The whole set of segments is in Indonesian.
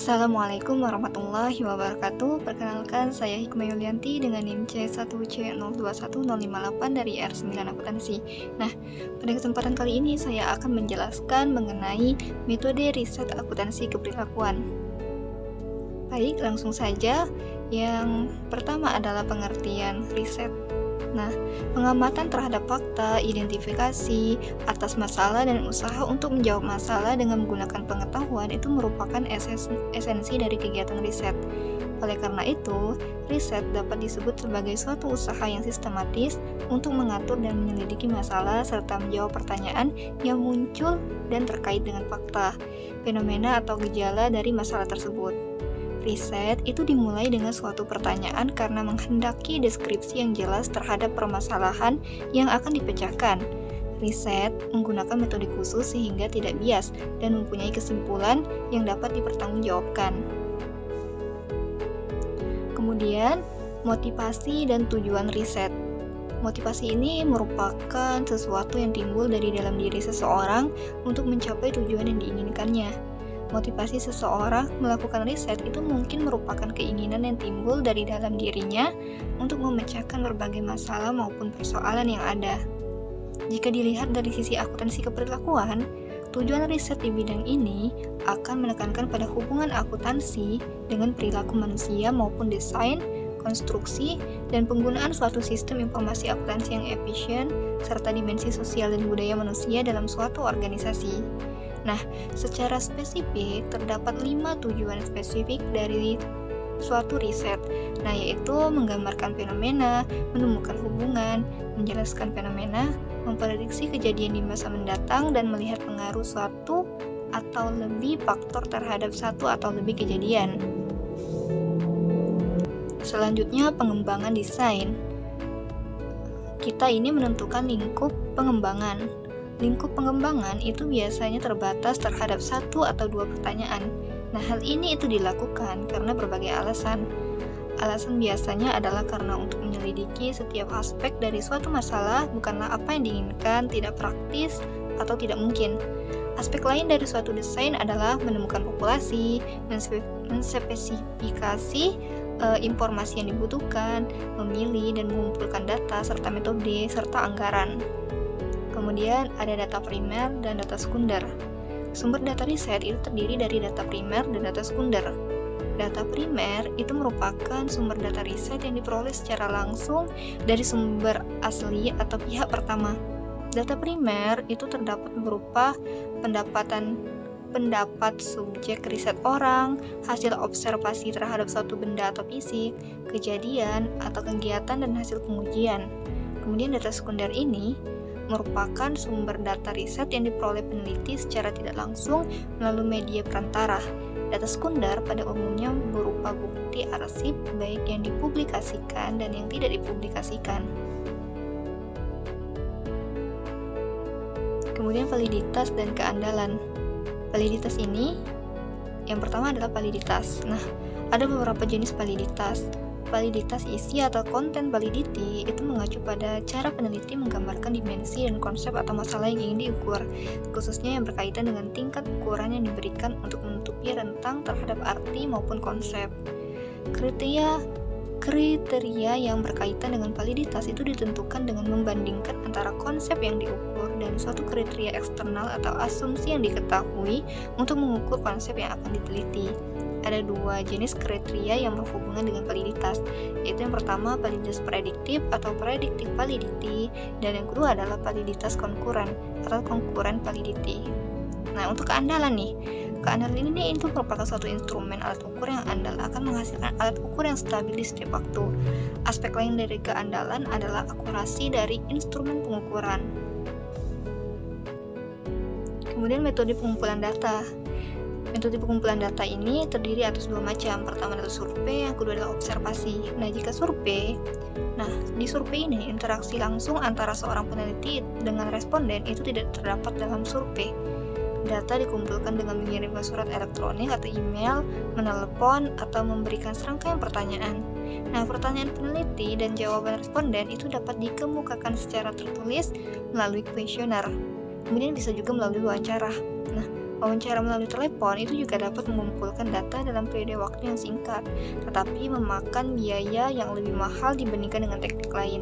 Assalamualaikum warahmatullahi wabarakatuh. Perkenalkan, saya Hikmah Yulianti dengan NIM C1C021058 dari R9 Akuntansi. Nah, pada kesempatan kali ini saya akan menjelaskan mengenai metode riset akuntansi keperilakuan. Baik, langsung saja. Yang pertama adalah pengertian riset. Nah, pengamatan terhadap fakta, identifikasi atas masalah dan usaha untuk menjawab masalah dengan menggunakan pengetahuan itu merupakan esensi dari kegiatan riset. Oleh karena itu, riset dapat disebut sebagai suatu usaha yang sistematis untuk mengatur dan menyelidiki masalah serta menjawab pertanyaan yang muncul dan terkait dengan fakta, fenomena atau gejala dari masalah tersebut. Riset itu dimulai dengan suatu pertanyaan karena menghendaki deskripsi yang jelas terhadap permasalahan yang akan dipecahkan. Riset menggunakan metode khusus sehingga tidak bias dan mempunyai kesimpulan yang dapat dipertanggungjawabkan. Kemudian, motivasi dan tujuan riset. Motivasi ini merupakan sesuatu yang timbul dari dalam diri seseorang untuk mencapai tujuan yang diinginkannya. Motivasi seseorang melakukan riset itu mungkin merupakan keinginan yang timbul dari dalam dirinya untuk memecahkan berbagai masalah maupun persoalan yang ada. Jika dilihat dari sisi akuntansi keperilakuan, tujuan riset di bidang ini akan menekankan pada hubungan akuntansi dengan perilaku manusia maupun desain, konstruksi, dan penggunaan suatu sistem informasi akuntansi yang efisien, serta dimensi sosial dan budaya manusia dalam suatu organisasi. Nah, secara spesifik, terdapat 5 tujuan spesifik dari suatu riset. Nah, yaitu menggambarkan fenomena, menemukan hubungan, menjelaskan fenomena, memprediksi kejadian di masa mendatang, dan melihat pengaruh suatu atau lebih faktor terhadap satu atau lebih kejadian. Selanjutnya, pengembangan desain. Kita ini menentukan lingkup pengembangan. Lingkup pengembangan itu biasanya terbatas terhadap satu atau dua pertanyaan. Nah, hal ini itu dilakukan karena berbagai alasan. Alasan biasanya adalah karena untuk menyelidiki setiap aspek dari suatu masalah bukanlah apa yang diinginkan, tidak praktis, atau tidak mungkin. Aspek lain dari suatu desain adalah menemukan populasi, menspesifikasi informasi yang dibutuhkan, memilih dan mengumpulkan data serta metode serta anggaran. Kemudian ada data primer dan data sekunder. Sumber data riset itu terdiri dari data primer dan data sekunder. Data primer itu merupakan sumber data riset yang diperoleh secara langsung dari sumber asli atau pihak pertama. Data primer itu terdapat berupa pendapat subjek riset orang, hasil observasi terhadap suatu benda atau fisik, kejadian atau kegiatan dan hasil pengujian. Kemudian data sekunder ini merupakan sumber data riset yang diperoleh peneliti secara tidak langsung melalui media perantara. Data sekunder pada umumnya berupa bukti arsip baik yang dipublikasikan dan yang tidak dipublikasikan. Kemudian validitas dan keandalan. Validitas ini yang pertama adalah validitas. Nah, ada beberapa jenis validitas. Validitas isi atau content validity itu mengacu pada cara peneliti menggambarkan dimensi dan konsep atau masalah yang ingin diukur, khususnya yang berkaitan dengan tingkat ukuran yang diberikan untuk menutupi rentang terhadap arti maupun konsep. Kriteria yang berkaitan dengan validitas itu ditentukan dengan membandingkan antara konsep yang diukur dan suatu kriteria eksternal atau asumsi yang diketahui untuk mengukur konsep yang akan diteliti. Ada dua jenis kriteria yang berhubungan dengan validitas, yaitu yang pertama validitas prediktif atau predictive validity, dan yang kedua adalah validitas konkuren atau concurrent validity. Nah, untuk keandalan nih, keandalan ini itu merupakan suatu instrumen alat ukur yang andal akan menghasilkan alat ukur yang stabil di setiap waktu. Aspek lain dari keandalan adalah akurasi dari instrumen pengukuran. Kemudian metode pengumpulan data. Metode pengumpulan data ini terdiri atas dua macam. Pertama adalah survei, yang kedua adalah observasi. Nah, jika survei, di survei ini interaksi langsung antara seorang peneliti dengan responden itu tidak terdapat dalam survei. Data dikumpulkan dengan mengirimkan surat elektronik atau email, menelepon, atau memberikan serangkaian pertanyaan. Nah, pertanyaan peneliti dan jawaban responden itu dapat dikemukakan secara tertulis melalui kuesioner. Kemudian bisa juga melalui wawancara. Nah, Wawancara melalui telepon itu juga dapat mengumpulkan data dalam periode waktu yang singkat, tetapi memakan biaya yang lebih mahal dibandingkan dengan teknik lain.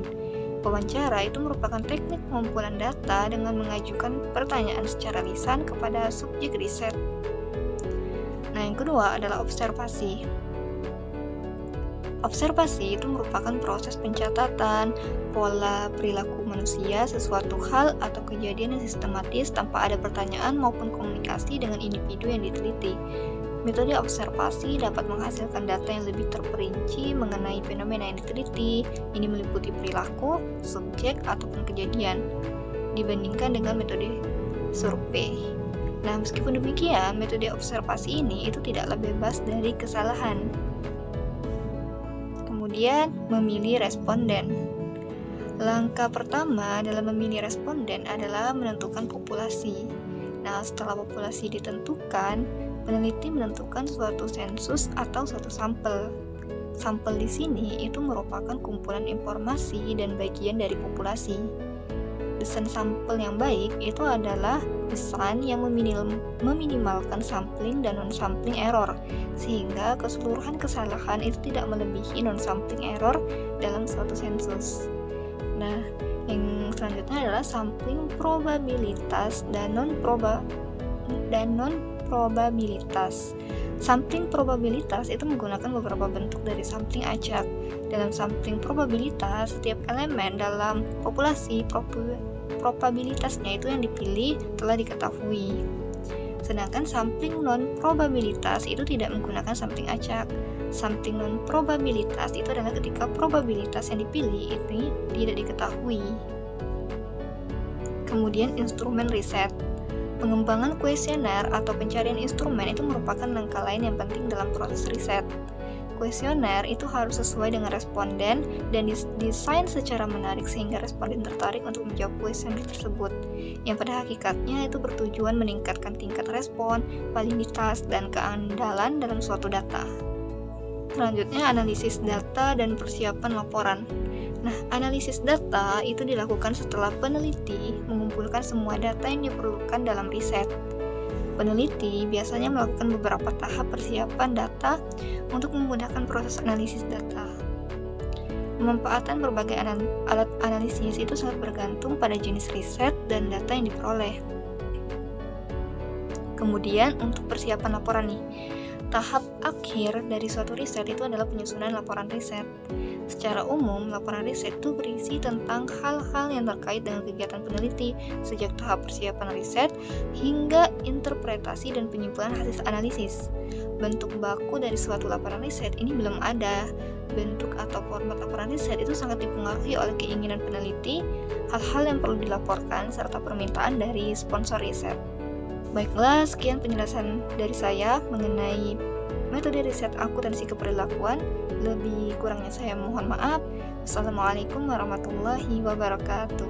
Wawancara itu merupakan teknik pengumpulan data dengan mengajukan pertanyaan secara lisan kepada subjek riset. Nah, yang kedua adalah observasi. Observasi itu merupakan proses pencatatan pola perilaku manusia, sesuatu hal atau kejadian yang sistematis tanpa ada pertanyaan maupun komunikasi dengan individu yang diteliti. Metode observasi dapat menghasilkan data yang lebih terperinci mengenai fenomena yang diteliti. Ini meliputi perilaku, subjek, ataupun kejadian, dibandingkan dengan metode survei. Nah, meskipun demikian, metode observasi ini itu tidaklah bebas dari kesalahan. Kemudian, memilih responden. Langkah pertama dalam memilih responden adalah menentukan populasi. Nah, setelah populasi ditentukan, peneliti menentukan suatu sensus atau suatu sampel. Sampel di sini itu merupakan kumpulan informasi dan bagian dari populasi. Desain sampel yang baik itu adalah desain yang meminimalkan sampling dan non-sampling error, sehingga keseluruhan kesalahan itu tidak melebihi non-sampling error dalam suatu sensus. Nah, yang selanjutnya adalah sampling probabilitas dan non-probabilitas. Sampling probabilitas itu menggunakan beberapa bentuk dari sampling acak. Dalam sampling probabilitas, setiap elemen dalam populasi probabilitasnya itu yang dipilih telah diketahui. Sedangkan sampling non-probabilitas itu tidak menggunakan sampling acak. Sampling non-probabilitas itu adalah ketika probabilitas yang dipilih itu tidak diketahui. Kemudian instrumen riset. Pengembangan kuesioner atau pencarian instrumen itu merupakan langkah lain yang penting dalam proses riset. Kuesioner itu harus sesuai dengan responden dan didesain secara menarik sehingga responden tertarik untuk menjawab kuesioner tersebut, yang pada hakikatnya itu bertujuan meningkatkan tingkat respon, validitas, dan keandalan dalam suatu data. Selanjutnya, analisis data dan persiapan laporan. Nah, analisis data itu dilakukan setelah peneliti mengumpulkan semua data yang diperlukan dalam riset. Peneliti biasanya melakukan beberapa tahap persiapan data untuk memudahkan proses analisis data. Pemanfaatan berbagai alat analisis itu sangat bergantung pada jenis riset dan data yang diperoleh. Kemudian, untuk persiapan laporan nih, tahap akhir dari suatu riset itu adalah penyusunan laporan riset. Secara umum, laporan riset itu berisi tentang hal-hal yang terkait dengan kegiatan peneliti, sejak tahap persiapan riset hingga interpretasi dan penyimpulan hasil analisis. Bentuk baku dari suatu laporan riset ini belum ada. Bentuk atau format laporan riset itu sangat dipengaruhi oleh keinginan peneliti, hal-hal yang perlu dilaporkan, serta permintaan dari sponsor riset. Baiklah, sekian penjelasan dari saya mengenai metode riset akuntansi keperilakuan. Lebih kurangnya saya mohon maaf. Wassalamualaikum warahmatullahi wabarakatuh.